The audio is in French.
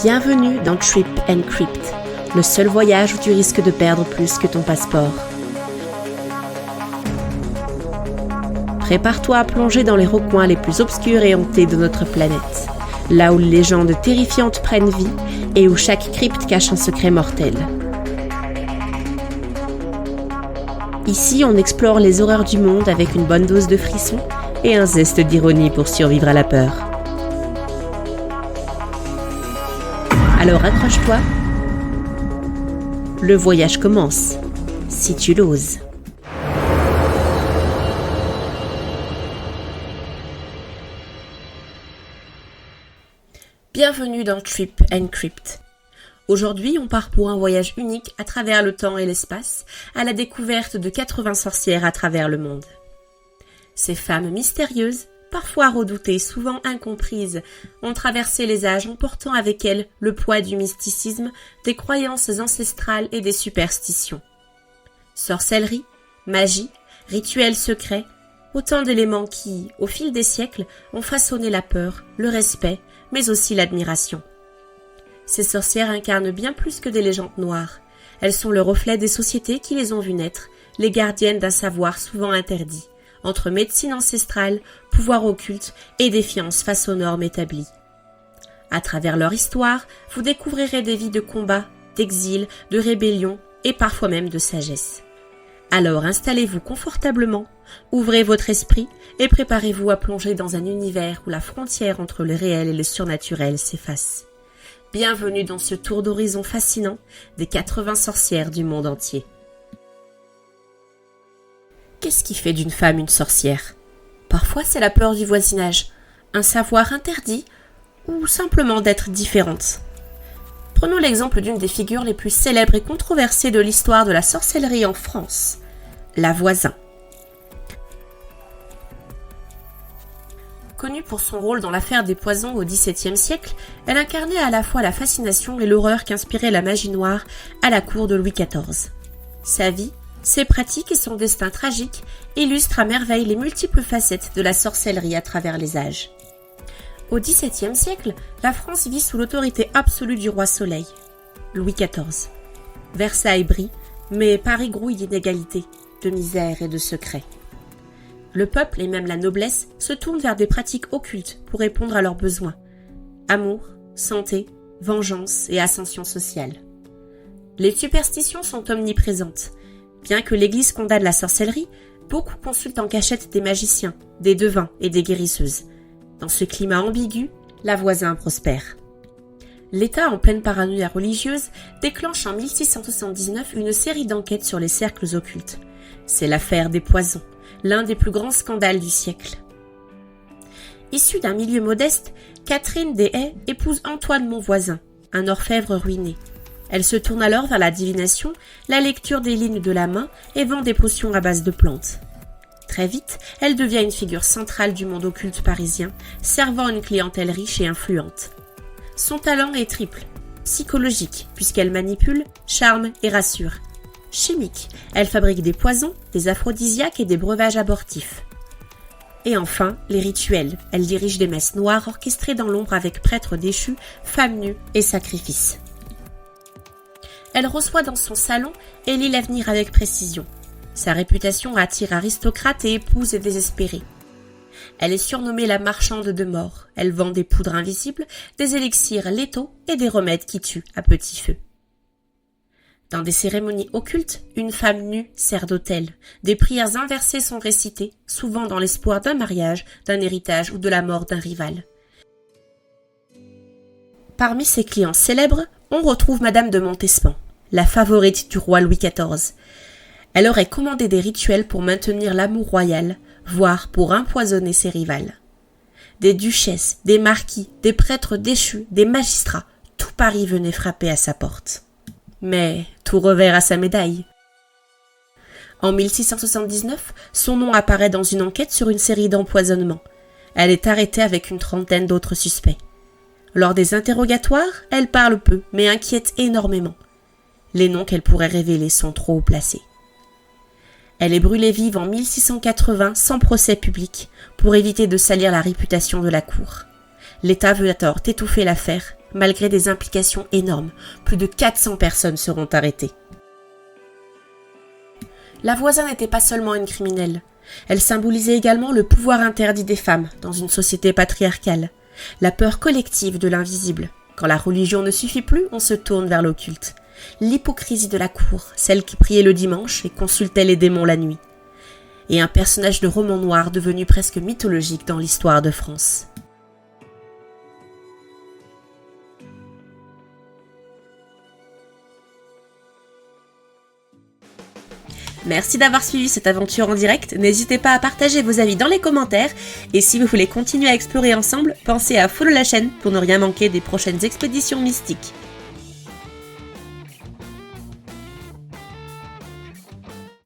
Bienvenue dans Trip and Crypt, le seul voyage où tu risques de perdre plus que ton passeport. Prépare-toi à plonger dans les recoins les plus obscurs et hantés de notre planète, là où les légendes terrifiantes prennent vie et où chaque crypte cache un secret mortel. Ici, on explore les horreurs du monde avec une bonne dose de frissons et un zeste d'ironie pour survivre à la peur. Alors accroche-toi, le voyage commence, si tu l'oses. Bienvenue dans Trip and Crypt. Aujourd'hui, on part pour un voyage unique à travers le temps et l'espace, à la découverte de 80 sorcières à travers le monde. Ces femmes mystérieuses, parfois redoutées, souvent incomprises, ont traversé les âges en portant avec elles le poids du mysticisme, des croyances ancestrales et des superstitions. Sorcellerie, magie, rituels secrets, autant d'éléments qui, au fil des siècles, ont façonné la peur, le respect, mais aussi l'admiration. Ces sorcières incarnent bien plus que des légendes noires. Elles sont le reflet des sociétés qui les ont vues naître, les gardiennes d'un savoir souvent interdit, entre médecine ancestrale, pouvoir occulte et défiance face aux normes établies. À travers leur histoire, vous découvrirez des vies de combat, d'exil, de rébellion et parfois même de sagesse. Alors installez-vous confortablement, ouvrez votre esprit et préparez-vous à plonger dans un univers où la frontière entre le réel et le surnaturel s'efface. Bienvenue dans ce tour d'horizon fascinant des 80 sorcières du monde entier. Qu'est-ce qui fait d'une femme une sorcière ? Parfois c'est la peur du voisinage, un savoir interdit ou simplement d'être différente. Prenons l'exemple d'une des figures les plus célèbres et controversées de l'histoire de la sorcellerie en France, la Voisin. Connue pour son rôle dans l'affaire des poisons au XVIIe siècle, elle incarnait à la fois la fascination et l'horreur qu'inspirait la magie noire à la cour de Louis XIV. Sa vie, ses pratiques et son destin tragique illustrent à merveille les multiples facettes de la sorcellerie à travers les âges. Au XVIIe siècle, la France vit sous l'autorité absolue du roi Soleil, Louis XIV. Versailles brille, mais Paris grouille d'inégalités, de misère et de secrets. Le peuple et même la noblesse se tournent vers des pratiques occultes pour répondre à leurs besoins. Amour, santé, vengeance et ascension sociale. Les superstitions sont omniprésentes. Bien que l'Église condamne la sorcellerie, beaucoup consultent en cachette des magiciens, des devins et des guérisseuses. Dans ce climat ambigu, la Voisin prospère. L'État, en pleine paranoïa religieuse, déclenche en 1679 une série d'enquêtes sur les cercles occultes. C'est l'affaire des poisons, l'un des plus grands scandales du siècle. Issue d'un milieu modeste, Catherine des Haies épouse Antoine Monvoisin, un orfèvre ruiné. Elle se tourne alors vers la divination, la lecture des lignes de la main et vend des potions à base de plantes. Très vite, elle devient une figure centrale du monde occulte parisien, servant une clientèle riche et influente. Son talent est triple. Psychologique, puisqu'elle manipule, charme et rassure. Chimique, elle fabrique des poisons, des aphrodisiaques et des breuvages abortifs. Et enfin, les rituels. Elle dirige des messes noires orchestrées dans l'ombre avec prêtres déchus, femmes nues et sacrifices. Elle reçoit dans son salon et lit l'avenir avec précision. Sa réputation attire aristocrates et épouses désespérées. Elle est surnommée la marchande de mort. Elle vend des poudres invisibles, des élixirs létaux et des remèdes qui tuent à petit feu. Dans des cérémonies occultes, une femme nue sert d'autel. Des prières inversées sont récitées, souvent dans l'espoir d'un mariage, d'un héritage ou de la mort d'un rival. Parmi ses clients célèbres, on retrouve Madame de Montespan, la favorite du roi Louis XIV. Elle aurait commandé des rituels pour maintenir l'amour royal, voire pour empoisonner ses rivales. Des duchesses, des marquis, des prêtres déchus, des magistrats, tout Paris venait frapper à sa porte. Mais tout revers à sa médaille. En 1679, son nom apparaît dans une enquête sur une série d'empoisonnements. Elle est arrêtée avec une trentaine d'autres suspects. Lors des interrogatoires, elle parle peu, mais inquiète énormément. Les noms qu'elle pourrait révéler sont trop haut placés. Elle est brûlée vive en 1680 sans procès public pour éviter de salir la réputation de la cour. L'État veut alors étouffer l'affaire malgré des implications énormes. Plus de 400 personnes seront arrêtées. La voisine n'était pas seulement une criminelle. Elle symbolisait également le pouvoir interdit des femmes dans une société patriarcale, la peur collective de l'invisible. Quand la religion ne suffit plus, on se tourne vers l'occulte. L'hypocrisie de la cour, celle qui priait le dimanche et consultait les démons la nuit. Et un personnage de roman noir devenu presque mythologique dans l'histoire de France. Merci d'avoir suivi cette aventure en direct, n'hésitez pas à partager vos avis dans les commentaires, et si vous voulez continuer à explorer ensemble, pensez à follow la chaîne pour ne rien manquer des prochaines expéditions mystiques.